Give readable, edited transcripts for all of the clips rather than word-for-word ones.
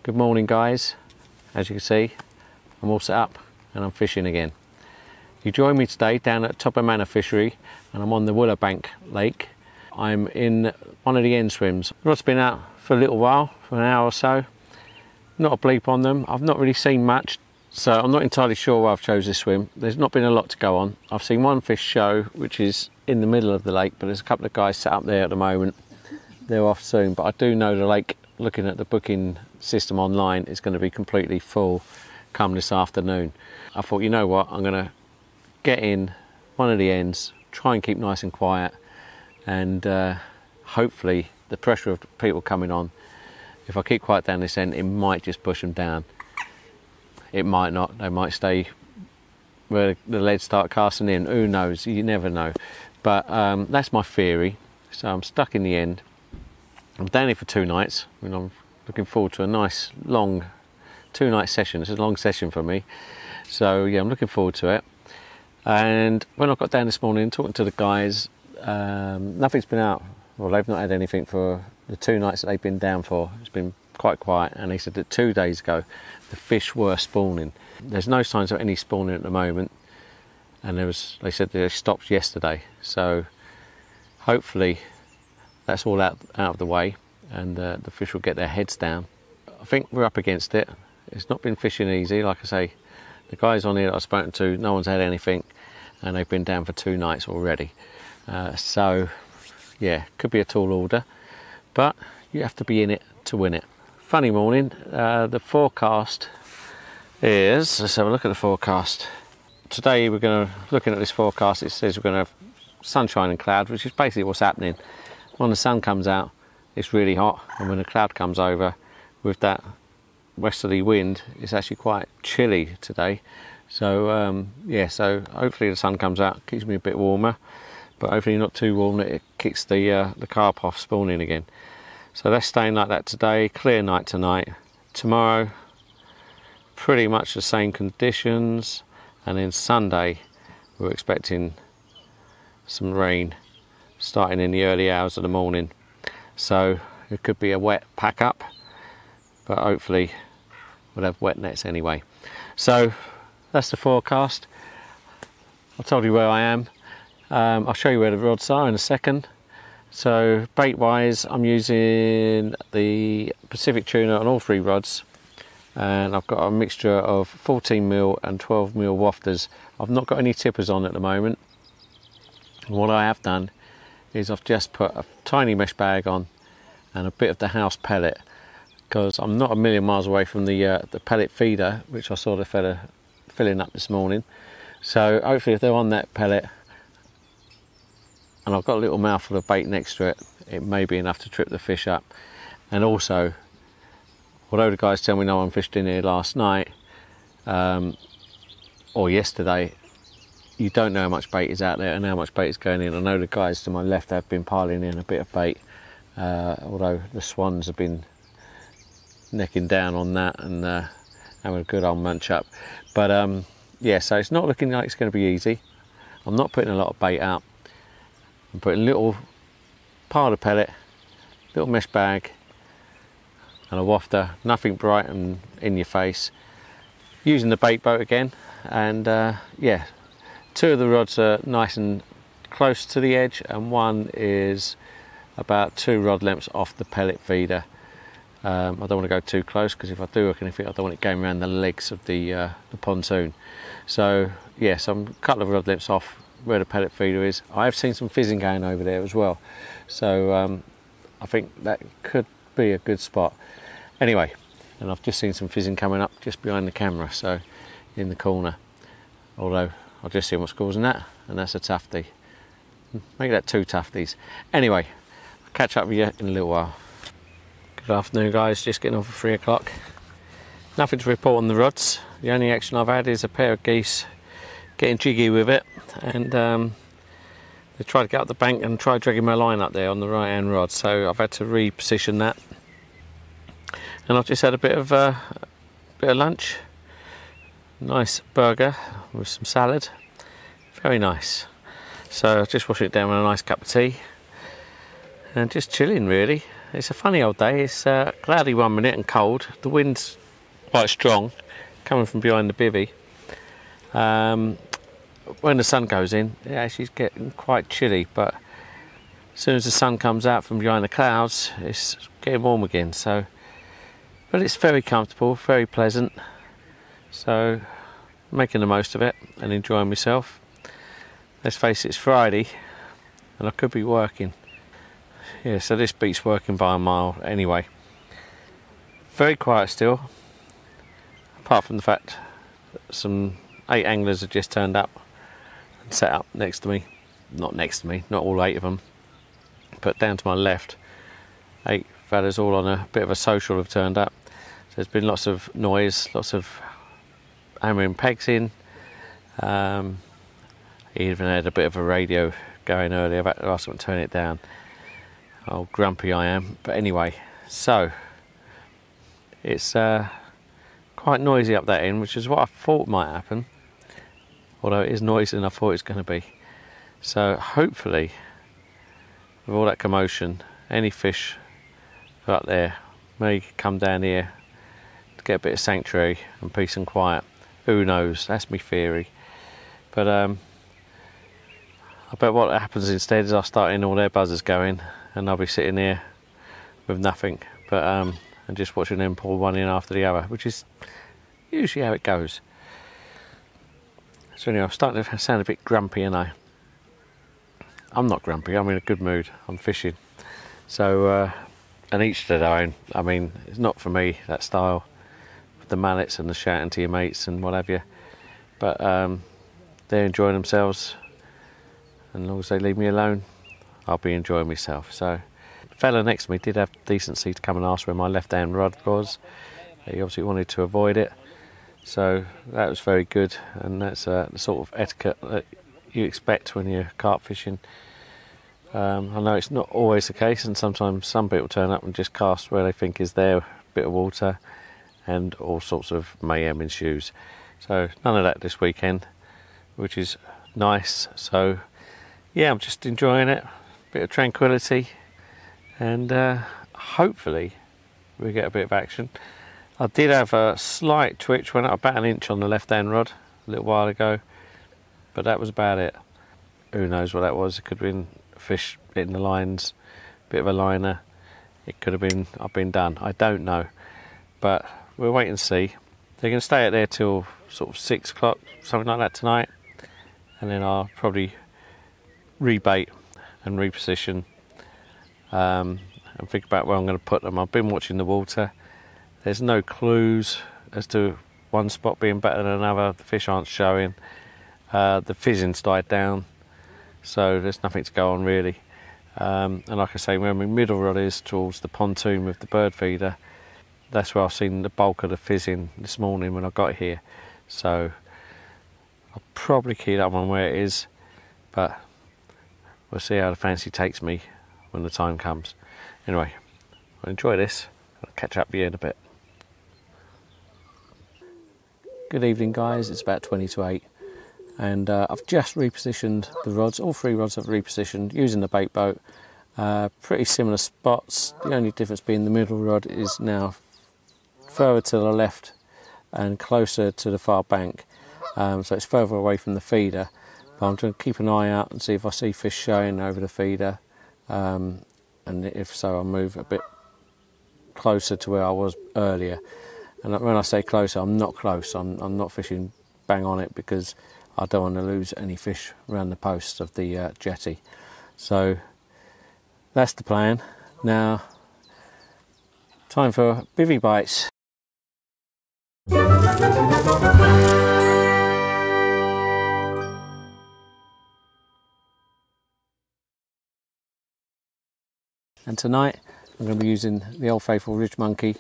Good morning guys. As you can see, I'm all set up and I'm fishing again. You join me today down at Todber Manor Fishery and I'm on the Willow Bank lake. I'm in one of the end swims. The rod's been out for a little while, for an hour or so. Not a bleep on them. I've not really seen much, so I'm not entirely sure why I've chose this swim. There's not been a lot to go on. I've seen one fish show, which is in the middle of the lake, but there's a couple of guys set up there at the moment. They're off soon, but I do know the lake, looking at the booking system online, is going to be completely full come this afternoon. I thought, you know what, I'm going to get in one of the ends, try and keep nice and quiet, and hopefully the pressure of people coming on, if I keep quiet down this end, it might just push them down. It might not. They might stay where the leads start casting in. Who knows? You never know. But that's my theory. So I'm stuck in the end. I'm down here for 2 nights, and I'm looking forward to a nice long 2-night session. It's a long session for me. So yeah, I'm looking forward to it. And when I got down this morning talking to the guys, nothing's been out. Well, they've not had anything for the 2 nights that they've been down for. It's been quite quiet, and they said that 2 days ago the fish were spawning. There's no signs of any spawning at the moment, and they said they stopped yesterday. So hopefully that's all out of the way, and the fish will get their heads down. I think we're up against it. It's not been fishing easy. Like I say, the guys on here that I've spoken to, no one's had anything, and they've been down for 2 nights already. So yeah, could be a tall order, but you have to be in it to win it. Funny morning. The forecast is, let's have a look at the forecast. Today we're going to, looking at this forecast, it says we're going to have sunshine and clouds, which is basically what's happening. When the sun comes out, it's really hot, and when the cloud comes over with that westerly wind, it's actually quite chilly today. So yeah, so hopefully the sun comes out, keeps me a bit warmer, but hopefully not too warm that it kicks the carp off spawning again. So that's staying like that today. Clear night tonight. Tomorrow, pretty much the same conditions, and then Sunday we're expecting some rain starting in the early hours of the morning. So it could be a wet pack up, but hopefully we'll have wet nets anyway. So that's the forecast. I told you where I am. I'll show you where the rods are in a second. So bait wise, I'm using the Pacific tuna on all 3 rods, and I've got a mixture of 14mm and 12mm wafters. I've not got any tippers on at the moment. What I have done is I've just put a tiny mesh bag on and a bit of the house pellet, because I'm not a million miles away from the pellet feeder, which I saw the fella filling up this morning. So hopefully if they're on that pellet, and I've got a little mouthful of bait next to it, it may be enough to trip the fish up. And also, although the guys tell me no one fished in here last night or yesterday, you don't know how much bait is out there and how much bait is going in. I know the guys to my left have been piling in a bit of bait, although the swans have been necking down on that and having a good old munch up. But yeah, so it's not looking like it's going to be easy. I'm not putting a lot of bait out. I'm putting a little pile of pellet, little mesh bag and a wafter, nothing bright and in your face. Using the bait boat again, and yeah, 2 of the rods are nice and close to the edge, and one is about 2 rod lengths off the pellet feeder. I don't want to go too close, because if I do, I don't want it going around the legs of the pontoon. So yes, I'm a couple of rod lengths off where the pellet feeder is. I have seen some fizzing going over there as well, so I think that could be a good spot. Anyway, and I've just seen some fizzing coming up just behind the camera, so in the corner, although I'll just see what's causing that, and that's a tufty. Make that 2 tufties. Anyway, I'll catch up with you in a little while. Good afternoon guys, just getting on for 3 o'clock. Nothing to report on the rods. The only action I've had is a pair of geese getting jiggy with it, and they tried to get up the bank and try dragging my line up there on the right hand rod, so I've had to reposition that. And I've just had a bit of lunch. Nice burger with some salad, very nice. So just washing it down with a nice cup of tea and just chilling really. It's a funny old day. It's cloudy 1 minute and cold. The wind's quite strong, coming from behind the bivvy. When the sun goes in, it actually is getting quite chilly, but as soon as the sun comes out from behind the clouds, it's getting warm again. So, but it's very comfortable, very pleasant. So, making the most of it and enjoying myself. Let's face it, it's Friday, and I could be working. Yeah, so this beats working by a mile anyway. Very quiet still, apart from the fact that some 8 anglers have just turned up and set up next to me. Not next to me, not all 8 of them, but down to my left. 8 fellas all on a bit of a social have turned up. So there's been lots of noise, lots of hammering pegs in. He even had a bit of a radio going earlier. I've had to ask him to turn it down. How grumpy I am. But anyway, so it's quite noisy up that end, which is what I thought might happen. Although it is noisier than I thought it was going to be. So hopefully, with all that commotion, any fish up there may come down here to get a bit of sanctuary and peace and quiet. Who knows? That's my theory. But I bet what happens instead is I'll start in all their buzzers going, and I'll be sitting here with nothing, but and just watching them pull one in after the other, which is usually how it goes. So anyway, I'm starting to sound a bit grumpy, and I'm not grumpy. I'm in a good mood. I'm fishing. So and each to their own. I mean, it's not for me, that style, with the mallets and the shouting to your mates and what have you. But they're enjoying themselves, and as long as they leave me alone, I'll be enjoying myself. So the fella next to me did have decency to come and ask where my left-hand rod was. He obviously wanted to avoid it, so that was very good, and that's the sort of etiquette that you expect when you're carp fishing. I know it's not always the case, and sometimes some people turn up and just cast where they think is their bit of water, and all sorts of mayhem ensues. So none of that this weekend, which is nice. So yeah, I'm just enjoying it, bit of tranquility, and hopefully we get a bit of action. I did have a slight twitch, went up about 1 inch on the left hand rod a little while ago, but that was about it. Who knows what that was? It could have been a fish hitting the lines, bit of a liner. It could have been I've been done. I don't know, but we'll wait and see. They're going to stay out there till sort of 6 o'clock, something like that tonight, and then I'll probably rebait and reposition and think about where I'm going to put them. I've been watching the water. There's no clues as to one spot being better than another. The fish aren't showing. The fizzing's died down, so there's nothing to go on really. And like I say, where my middle rod is towards the pontoon with the bird feeder, that's where I've seen the bulk of the fizzing this morning when I got here. So I'll probably keep that one where it is, but we'll see how the fancy takes me when the time comes. Anyway, I'll enjoy this. I'll catch up with you in a bit. Good evening guys, it's about 20 to 8, and I've just repositioned the rods. All 3 rods I've repositioned using the bait boat. Pretty similar spots. The only difference being the middle rod is now further to the left and closer to the far bank, so it's further away from the feeder. But I'm going to keep an eye out and see if I see fish showing over the feeder, and if so I'll move a bit closer to where I was earlier. And when I say closer, I'm not close. I'm not fishing bang on it, because I don't want to lose any fish around the posts of the jetty. So that's the plan. Now, time for bivvy bites. And tonight I'm going to be using the Old Faithful Ridge Monkey,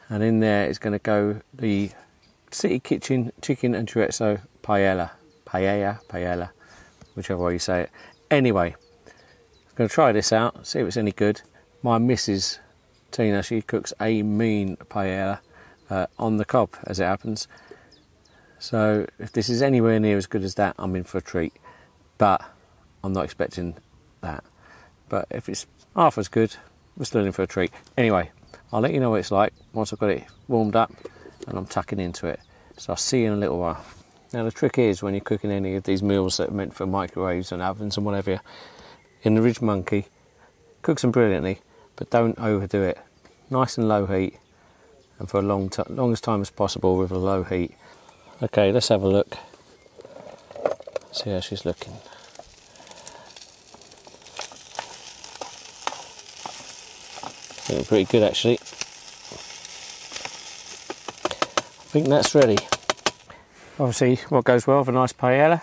and in there is going to go the City Kitchen Chicken and Chorizo paella, whichever way you say it. Anyway, I'm going to try this out, see if it's any good. My missus Tina, she cooks a mean paella on the cob, as it happens. So if this is anywhere near as good as that, I'm in for a treat. But I'm not expecting that. But if it's half as good, we're still in for a treat. Anyway, I'll let you know what it's like once I've got it warmed up and I'm tucking into it. So I'll see you in a little while. Now the trick is when you're cooking any of these meals that are meant for microwaves and ovens and whatever, in the Ridge Monkey, cooks them brilliantly, but don't overdo it. Nice and low heat, and for a longest time as possible with a low heat. Okay, let's have a look. See how she's looking. Looking pretty good actually. I think that's ready. Obviously what goes well with a nice paella,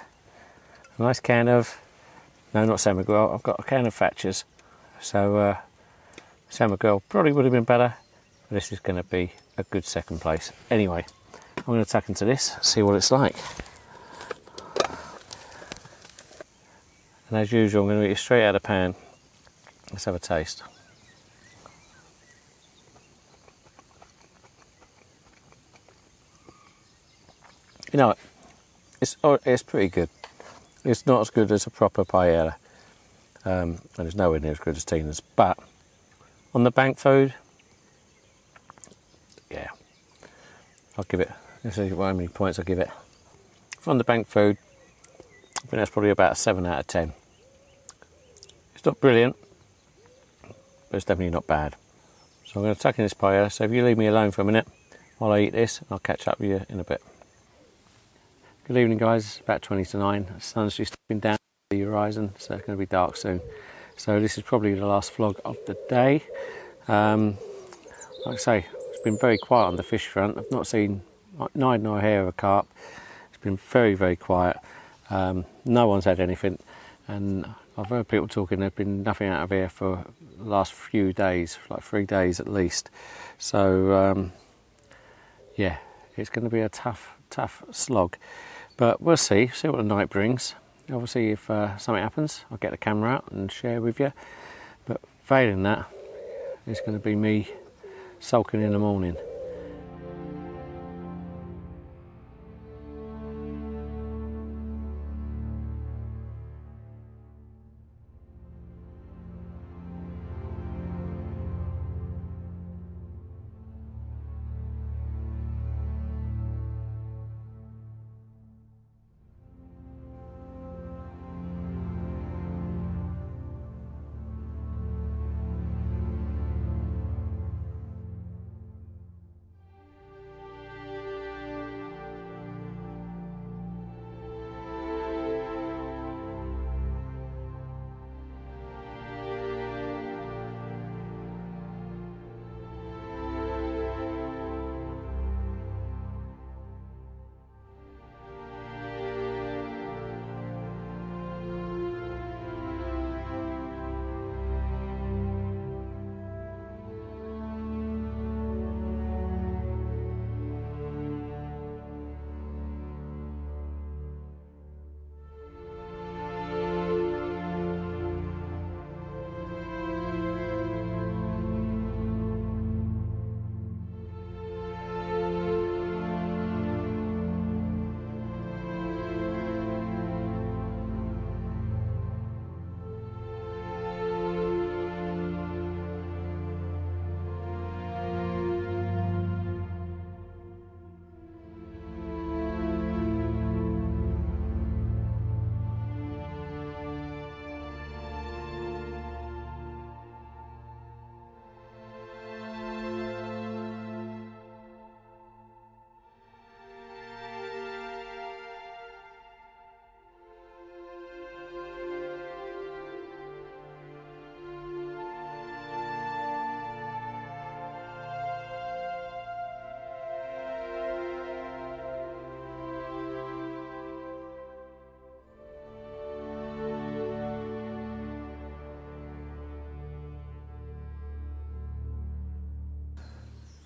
a nice can of, no not San Miguel, I've got a can of Thatcher's. So San Miguel probably would have been better, but this is going to be a good second place. Anyway, I'm going to tuck into this, see what it's like. And as usual, I'm going to eat it straight out of the pan. Let's have a taste. You know, it's pretty good. It's not as good as a proper paella, and it's nowhere near as good as Tina's. But on the bank food, yeah, I'll give it. Let's see how many points I give it. On the bank food, I think that's probably about a 7 out of 10. It's not brilliant, but it's definitely not bad. So I'm going to tuck in this paella. So if you leave me alone for a minute while I eat this, I'll catch up with you in a bit. Good evening guys, it's about 20 to 9. The sun's just been down the horizon, so it's going to be dark soon. So this is probably the last vlog of the day. Like I say, it's been very quiet on the fish front. I've not seen neither nor hair of a carp. It's been very, very quiet. No one's had anything, and I've heard people talking there's been nothing out of here for the last few days, like 3 days at least. So yeah, it's going to be a tough slog. But we'll see what the night brings. Obviously, if something happens, I'll get the camera out and share with you. But failing that, it's going to be me sulking in the morning.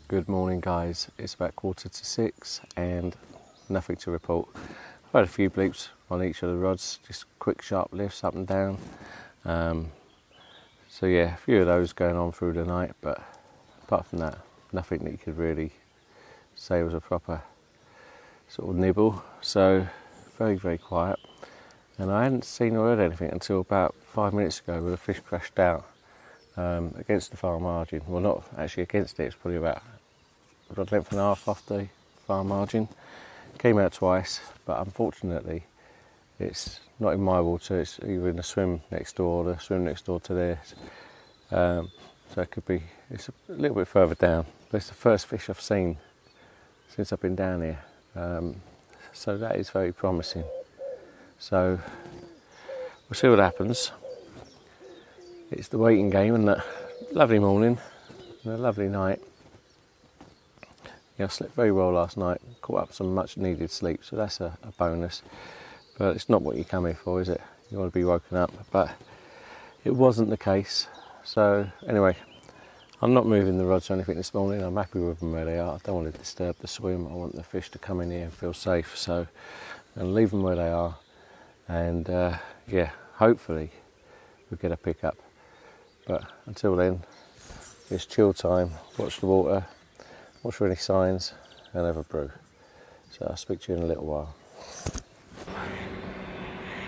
Good morning guys, it's about 5:45 and nothing to report. I've had a few bleeps on each of the rods, just quick sharp lifts up and down. So yeah, a few of those going on through the night, but apart from that, nothing that you could really say was a proper sort of nibble. So very, very quiet. And I hadn't seen or heard anything until about 5 minutes ago where the fish crashed out. against the far margin. Well, not actually against it, it's probably about a rod length and a half off the far margin. Came out twice, but unfortunately it's not in my water, it's either in the swim next door or the swim next door to theirs. So it could be, it's a little bit further down, but it's the first fish I've seen since I've been down here. So that is very promising. So we'll see what happens. It's the waiting game, and a lovely morning and a lovely night. Yeah, I slept very well last night, caught up some much needed sleep, so that's a bonus. But it's not what you come here for, is it? You want to be woken up, but it wasn't the case. So anyway, I'm not moving the rods or anything this morning. I'm happy with them where they are. I don't want to disturb the swim. I want the fish to come in here and feel safe. So I'm going to leave them where they are, and yeah, hopefully we'll get a pickup. But until then, it's chill time. Watch the water, watch for any signs, and have a brew. So I'll speak to you in a little while.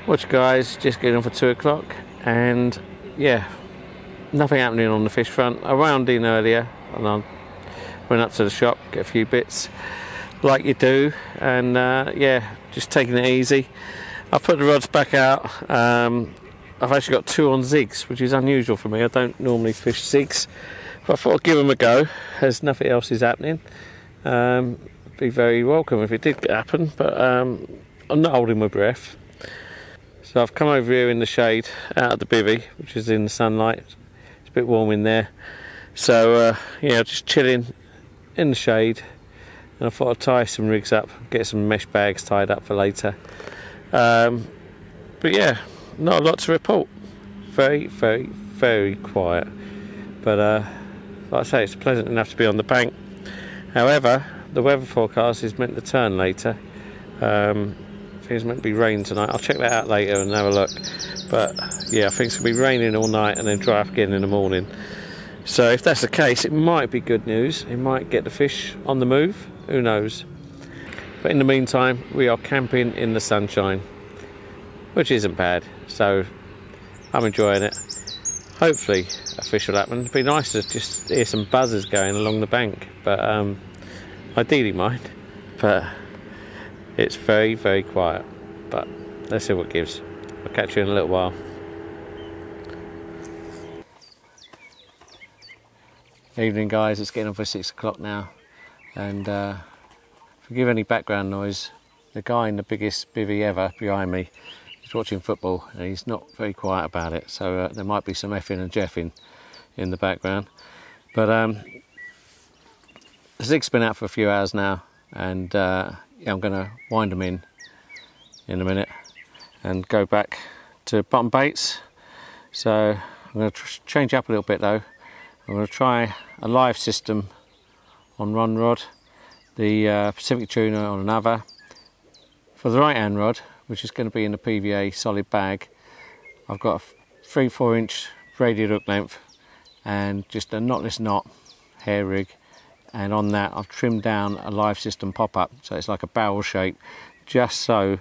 Watch guys, just getting on for 2 o'clock, and yeah, nothing happening on the fish front. I wound in earlier and I went up to the shop, get a few bits like you do, and yeah, just taking it easy. I've put the rods back out. I've actually got 2 on zigs, which is unusual for me. I don't normally fish zigs, but I thought I'd give them a go as nothing else is happening. Be very welcome if it did happen, but I'm not holding my breath. So I've come over here in the shade out of the bivvy, which is in the sunlight. It's a bit warm in there, so yeah, just chilling in the shade. And I thought I'd tie some rigs up, get some mesh bags tied up for later. But yeah, not a lot to report. Very, very, very quiet. But like I say, it's pleasant enough to be on the bank. However, the weather forecast is meant to turn later. I think it's meant to be rain tonight. I'll check that out later and have a look. But yeah, I think it's going to be raining all night and then dry up again in the morning. So if that's the case, it might be good news. It might get the fish on the move. Who knows? But in the meantime, we are camping in the sunshine, which isn't bad. So I'm enjoying it. Hopefully a fish will happen. It'd be nice to just hear some buzzers going along the bank, but ideally mine. But it's very, very quiet. But let's see what gives. I'll catch you in a little while. Evening guys, it's getting on for 6 o'clock now, and forgive any background noise. The guy in the biggest bivvy ever behind me is watching football, and he's not very quiet about it, so there might be some effing and jeffing in the background. But the zig's been out for a few hours now, and yeah, I'm going to wind them in a minute and go back to bottom baits. So I'm going to change up a little bit though. I'm going to try a live system on one rod, the Pacific tuna on another. For the right hand rod, which is going to be in the PVA solid bag, I've got a 3/4 inch braided hook length and just a knotless knot hair rig, and on that I've trimmed down a live system pop-up, so it's like a barrel shape, just so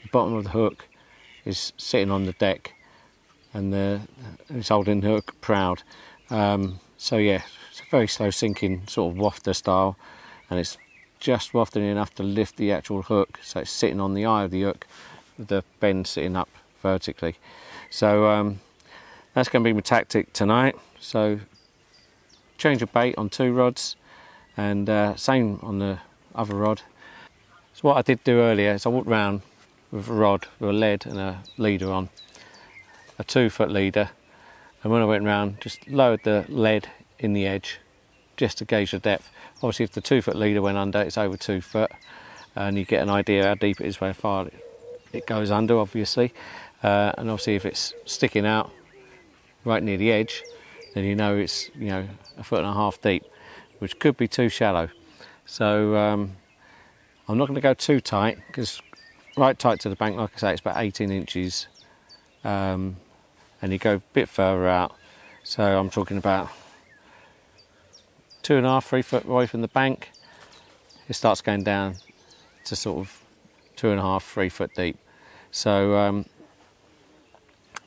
the bottom of the hook is sitting on the deck and it's holding the hook proud. So yeah, it's a very slow sinking sort of wafter style, and it's just wafting enough to lift the actual hook, so it's sitting on the eye of the hook with the bend sitting up vertically. So that's going to be my tactic tonight. So change of bait on 2 rods, and same on the other rod. So what I did do earlier is I walked round with a rod with a lead and a leader on, a 2-foot leader, and when I went round, just lowered the lead in the edge just to gauge the depth. Obviously if the 2-foot leader went under, it's over 2 foot, and you get an idea how deep it is, how far it goes under, obviously. And obviously if it's sticking out right near the edge, then you know it's 1.5 foot deep, which could be too shallow. So I'm not going to go too tight, because right tight to the bank, like I say, it's about 18 inches, and you go a bit further out, so I'm talking about 2.5, 3 foot away from the bank. It starts going down to sort of 2.5, 3 foot deep. So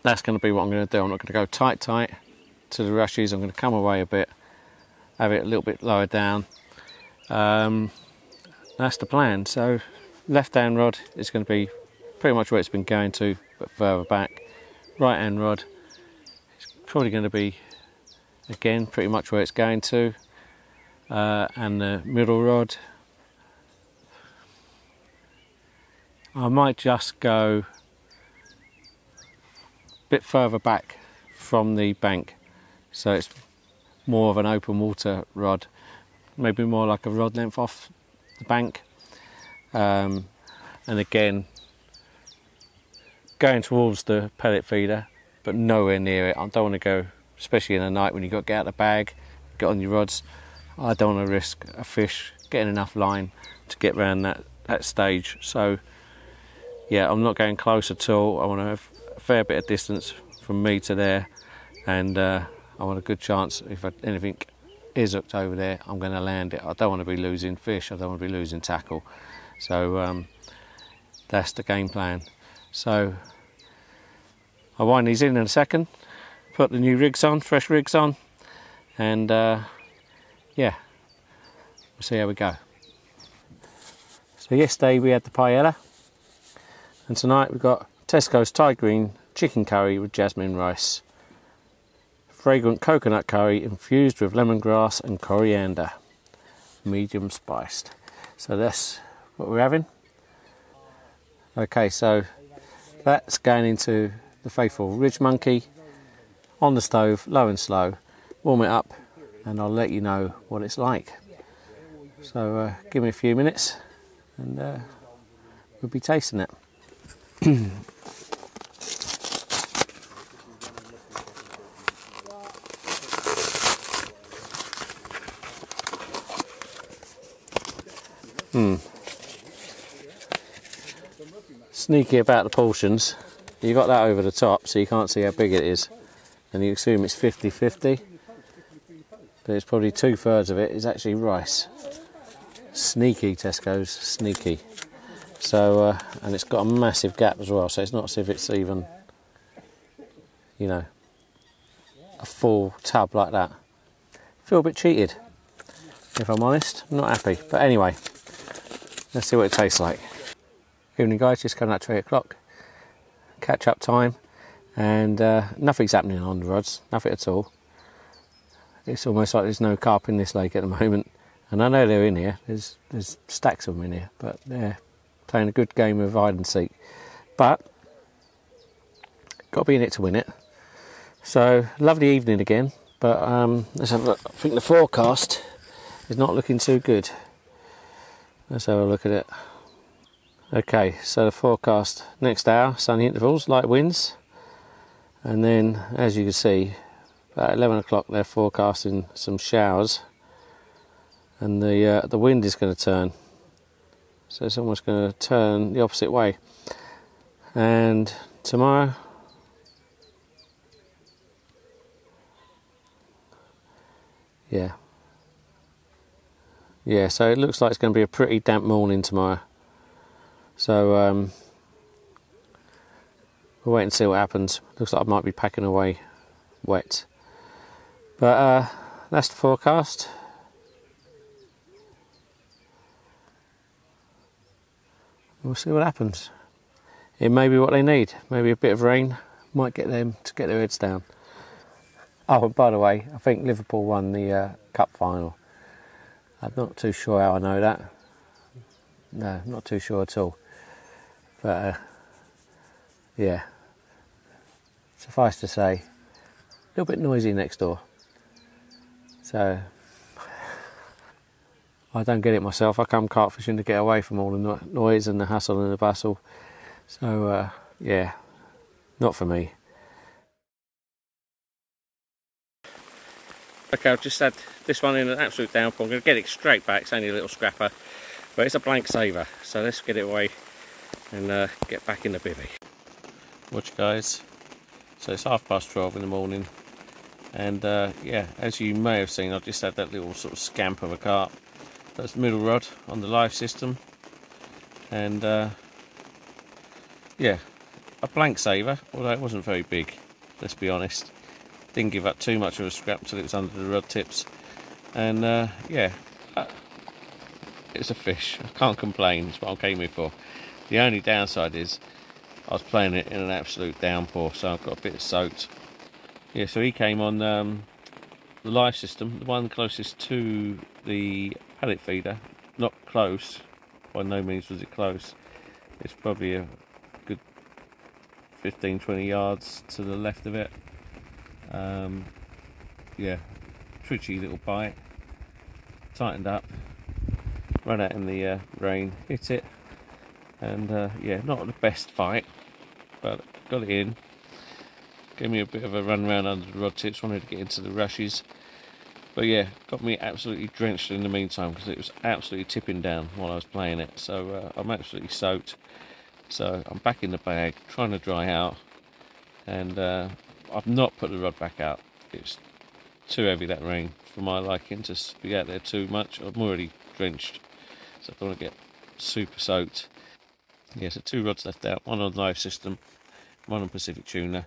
that's going to be what I'm going to do. I'm not going to go tight, to the rushes. I'm going to come away a bit, have it a little bit lower down. That's the plan. So left hand rod is going to be pretty much where it's been going to, but further back. Right hand rod is probably going to be again pretty much where it's going to, and the middle rod, I might just go a bit further back from the bank, so it's more of an open water rod, maybe more like a rod length off the bank, and again going towards the pellet feeder but nowhere near it. I don't want to go, especially in the night when you've got to get out the bag, get on your rods. I don't want to risk a fish getting enough line to get around that stage. So yeah, I'm not going close at all. I want to have a fair bit of distance from me to there, and I want a good chance if anything is hooked over there, I'm going to land it. I don't want to be losing fish, I don't want to be losing tackle. So that's the game plan. So I'll wind these in a second, put the new rigs on, fresh rigs on, and yeah, we'll see how we go. So yesterday we had the paella, and tonight we've got Tesco's Thai green chicken curry with jasmine rice. Fragrant coconut curry infused with lemongrass and coriander, medium spiced. So that's what we're having. Okay, so that's going into the faithful ridge monkey on the stove, low and slow. Warm it up and I'll let you know what it's like. So give me a few minutes and we'll be tasting it. Sneaky about the portions. You got that over the top so you can't see how big it is, and you assume it's 50-50, but it's probably 2/3 of it is actually rice. Sneaky, Tesco's, sneaky. So and it's got a massive gap as well, so it's not as if it's even, you know, a full tub like that. Feel a bit cheated, if I'm honest. I'm not happy, but anyway, let's see what it tastes like. Evening guys, just coming up to 8 o'clock, catch up time, and nothing's happening on the rods, nothing at all. It's almost like there's no carp in this lake at the moment, and I know they're in here, there's stacks of them in here, but they're playing a good game of hide and seek. But got to be in it to win it. So lovely evening again, but let's have a look. I think the forecast is not looking too good. Let's have a look at it. Okay, so the forecast next hour, sunny intervals, light winds, and then as you can see about 11 o'clock they're forecasting some showers, and the wind is going to turn, so it's almost going to turn the opposite way. And tomorrow, yeah, so it looks like it's going to be a pretty damp morning tomorrow. So we'll wait and see what happens. Looks like I might be packing away wet. But that's the forecast. We'll see what happens. It may be what they need. Maybe a bit of rain might get them to get their heads down. Oh, and by the way, I think Liverpool won the cup final. I'm not too sure how I know that. No, not too sure at all. But yeah, suffice to say, a little bit noisy next door. So I don't get it myself. I come carp fishing to get away from all the noise and the hustle and the bustle. So yeah, not for me. Okay, I've just had this one in an absolute downpour. I'm going to get it straight back. It's only a little scrapper, but it's a blank saver. So let's get it away and get back in the bivvy. Watch guys, so it's 12:30 in the morning, and yeah, as you may have seen, I just had that little sort of scamp of a carp. That's the middle rod on the live system, and yeah, a blank saver, although it wasn't very big, let's be honest. Didn't give up too much of a scrap until it was under the rod tips. And yeah, it's a fish. I can't complain. It's what I came here for. The only downside is I was playing it in an absolute downpour, so I've got a bit soaked. Yeah, so he came on the live system, the one closest to the pellet feeder. Not close, by no means was it close. It's probably a good 15-20 yards to the left of it. Yeah, twitchy little bite. Tightened up, ran out in the rain, hit it, and yeah, not the best fight, but got it in. Gave me a bit of a run around under the rod tips, wanted to get into the rushes, but yeah, got me absolutely drenched in the meantime because it was absolutely tipping down while I was playing it. So I'm absolutely soaked. So I'm back in the bag, trying to dry out, and I've not put the rod back out. It's too heavy, that rain, for my liking to be out there too much. I'm already drenched, so I don't want to get super soaked. Yeah, so 2 rods left out, one on live system, one on Pacific tuna,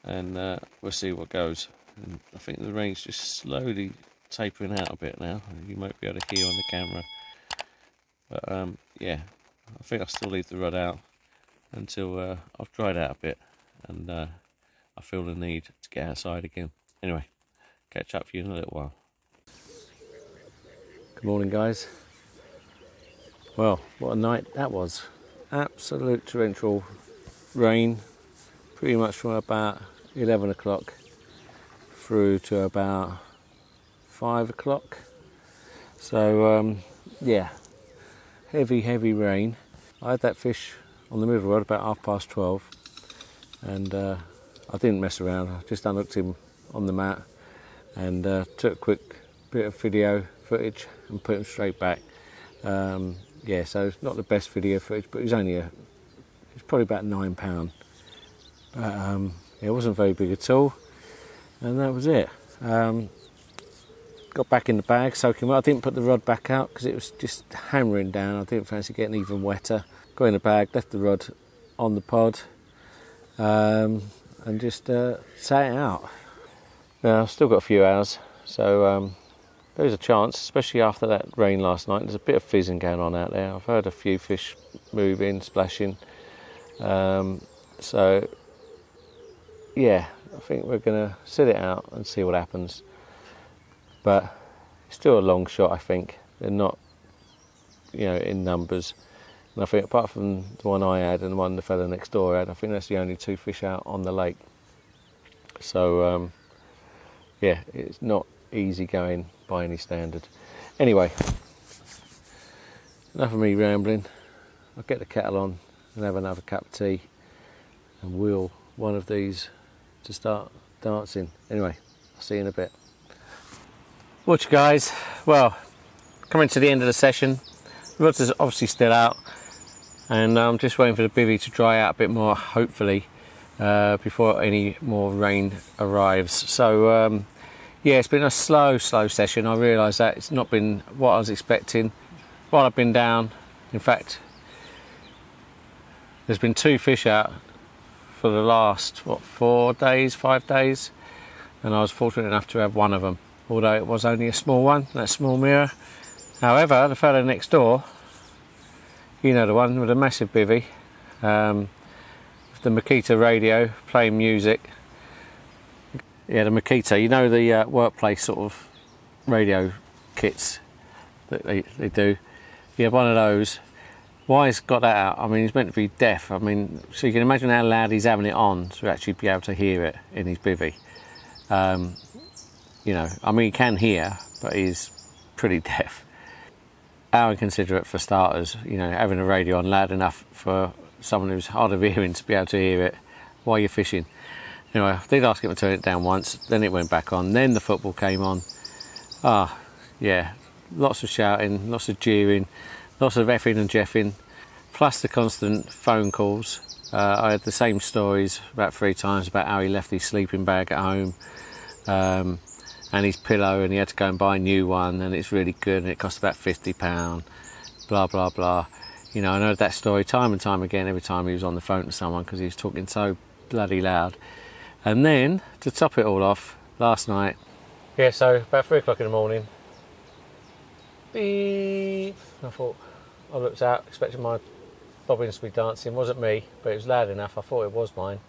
and we'll see what goes. And I think the rain's just slowly tapering out a bit now. You might be able to hear on the camera, but yeah, I think I'll still leave the rod out until I've dried out a bit and I feel the need to get outside again. Anyway, catch up for you in a little while. Good morning, guys. Well, what a night that was. Absolute torrential rain, pretty much from about 11 o'clock through to about 5 o'clock. So yeah, heavy rain. I had that fish on the middle rod about 12:30, and I didn't mess around. I just unhooked him on the mat and took a quick bit of video footage and put him straight back. Yeah, so it's not the best video footage, but it was only it's probably about £9. But it wasn't very big at all, and that was it. Got back in the bag, soaking wet. I didn't put the rod back out because it was just hammering down. I didn't fancy getting even wetter. Got in the bag, left the rod on the pod, and just sat it out. Now I've still got a few hours, so there's a chance, especially after that rain last night. There's a bit of fizzing going on out there. I've heard a few fish moving, splashing. So yeah, I think we're going to sit it out and see what happens. But it's still a long shot, I think. They're not, in numbers. And I think apart from the one I had and the one the fella next door had, I think that's the only 2 fish out on the lake. So yeah, it's not easy going by any standard. Anyway, enough of me rambling. I'll get the kettle on and have another cup of tea and wheel one of these to start dancing. Anyway, I'll see you in a bit. Watch, guys. Well, coming to the end of the session. The rods is obviously still out, and I'm just waiting for the bivvy to dry out a bit more, hopefully, before any more rain arrives. So yeah, it's been a slow session. I realise that it's not been what I was expecting while I've been down. In fact, there's been 2 fish out for the last 5 days, and I was fortunate enough to have one of them, although it was only a small one, that small mirror. However, the fellow next door, the one with a massive bivvy, with the Makita radio playing music. Yeah, the Makita, the workplace sort of radio kits that they do. Yeah, one of those. Why he's got that out? I mean, he's meant to be deaf. I mean, so you can imagine how loud he's having it on to actually be able to hear it in his bivvy. I mean, he can hear, but he's pretty deaf. How inconsiderate for starters, having a radio on loud enough for someone who's hard of hearing to be able to hear it while you're fishing. Anyway, I did ask him to turn it down once, then it went back on, then the football came on. Yeah, lots of shouting, lots of jeering, lots of effing and jeffing, plus the constant phone calls. I had the same stories about 3 times about how he left his sleeping bag at home and his pillow, and he had to go and buy a new one, and it's really good and it cost about £50, blah blah blah. I heard that story time and time again every time he was on the phone to someone because he was talking so bloody loud. And then, to top it all off, last night, yeah, so about 3 o'clock in the morning, beep, I thought, I looked out, expecting my bobbins to be dancing. It wasn't me, but it was loud enough, I thought it was mine.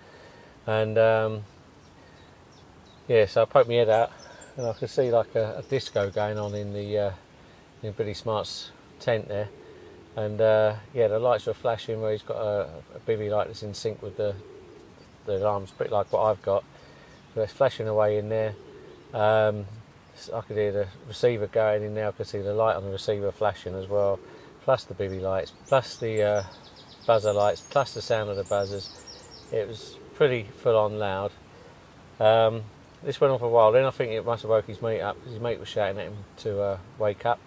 And yeah, so I poked my head out, and I could see like a disco going on in the in Billy Smart's tent there. And yeah, the lights were flashing where he's got a bivvy light that's in sync with the alarms, pretty like what I've got. So it's flashing away in there. I could hear the receiver going in there. I could see the light on the receiver flashing as well, plus the bivvy lights, plus the buzzer lights, plus the sound of the buzzers. It was pretty full on loud. This went on for a while. Then I think it must have woke his mate up, because his mate was shouting at him to wake up.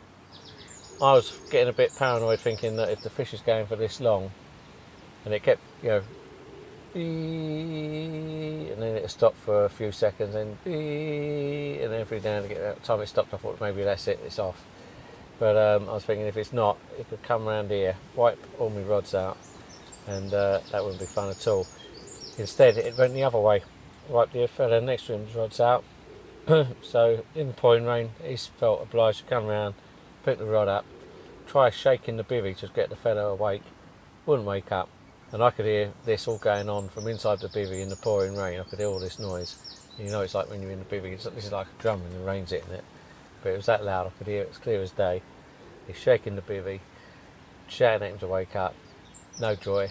I was getting a bit paranoid, thinking that if the fish is going for this long, and it kept, you know, and then it stopped for a few seconds, and then every now and again, at the time it stopped, I thought maybe that's it, it's off. But I was thinking if it's not, it could come around here, wipe all my rods out, and that wouldn't be fun at all. Instead, it went the other way, wiped the fella next to him's rods out. So in the pouring rain, he felt obliged to come around, pick the rod up, try shaking the bivvy to get the fella awake, wouldn't wake up. And I could hear this all going on from inside the bivvy in the pouring rain. I could hear all this noise. And you know, it's like when you're in the bivvy, this is like a drum and the rain's hitting it. But it was that loud, I could hear it, it's clear as day. He's shaking the bivvy, shouting at him to wake up, no joy.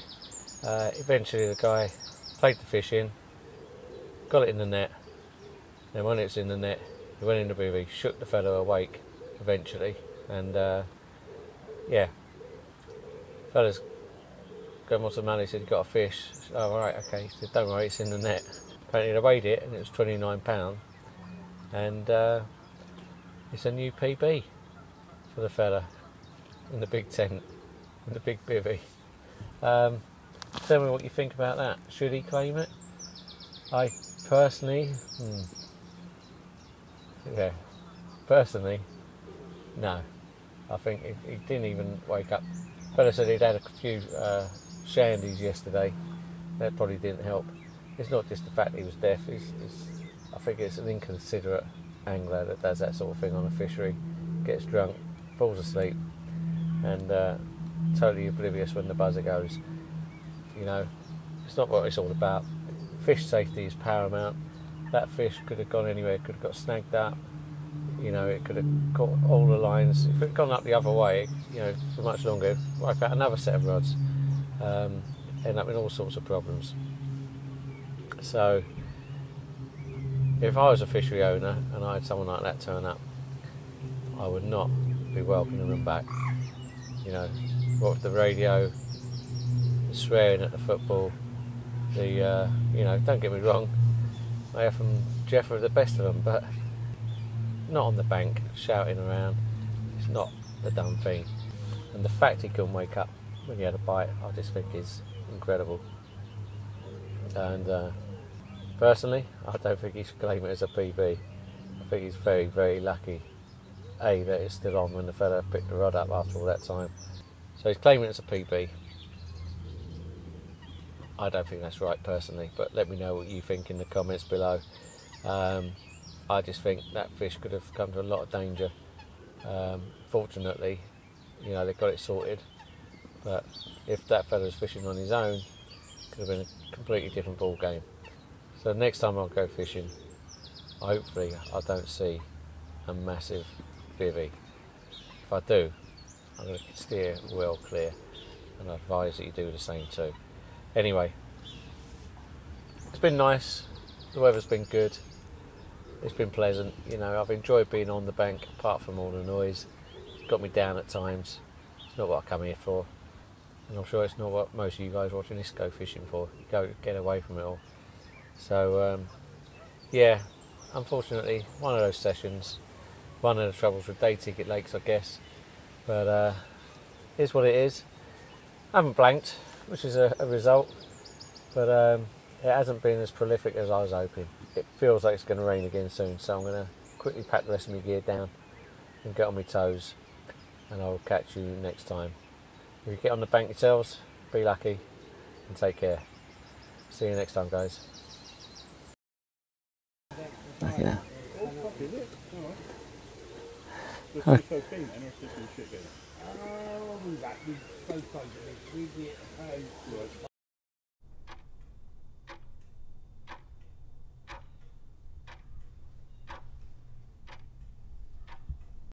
Eventually the guy played the fish in, got it in the net. And when it was in the net, he went in the bivvy, shook the fellow awake eventually. And yeah, fella's going, what's the money? He said, you got a fish. Said, oh, right, okay. He said, don't worry, it's in the net. Apparently they weighed it, and it was £29. And it's a new PB for the fella in the big tent, in the big bivvy. Tell me what you think about that. Should he claim it? I personally, yeah, personally, no. I think he didn't even wake up. Fella said he'd had a few shandies yesterday. That probably didn't help. It's not just the fact he was deaf. I think it's an inconsiderate angler that does that sort of thing on a fishery. Gets drunk, falls asleep, and totally oblivious when the buzzer goes. You know, it's not what it's all about. Fish safety is paramount. That fish could have gone anywhere. It could have got snagged up. You know, it could have caught all the lines. If it had gone up the other way, you know, for much longer, wipe out another set of rods. End up in all sorts of problems. So, if I was a fishery owner and I had someone like that turn up, I would not be welcoming them back. You know, what with the radio, the swearing at the football, you know, don't get me wrong, AF and Jeff are the best of them, but not on the bank, shouting around. It's not the done thing. And the fact he couldn't wake up when he had a bite, I just think is incredible. And personally, I don't think he should claim it as a PB. I think he's very, very lucky, A, that it's still on when the fella picked the rod up after all that time. So he's claiming it's a PB. I don't think that's right personally, but let me know what you think in the comments below. I just think that fish could have come to a lot of danger. Fortunately, you know, they got it sorted. But if that fella was fishing on his own, it could have been a completely different ball game. So next time I'll go fishing, hopefully I don't see a massive bivvy. If I do, I'm going to steer well clear, and I advise that you do the same too. Anyway, it's been nice. The weather's been good. It's been pleasant. You know, I've enjoyed being on the bank, apart from all the noise. It's got me down at times. It's not what I come here for, and I'm sure it's not what most of you guys watching this go fishing for. Go get away from it all. So yeah, unfortunately, one of those sessions. One of the troubles with day ticket lakes, I guess. But here's what it is. I haven't blanked, which is a result, but it hasn't been as prolific as I was hoping. It feels like it's going to rain again soon, so I'm going to quickly pack the rest of my gear down and get on my toes, and I'll catch you next time. If you get on the bank yourselves, be lucky and take care. See you next time, guys. Yeah.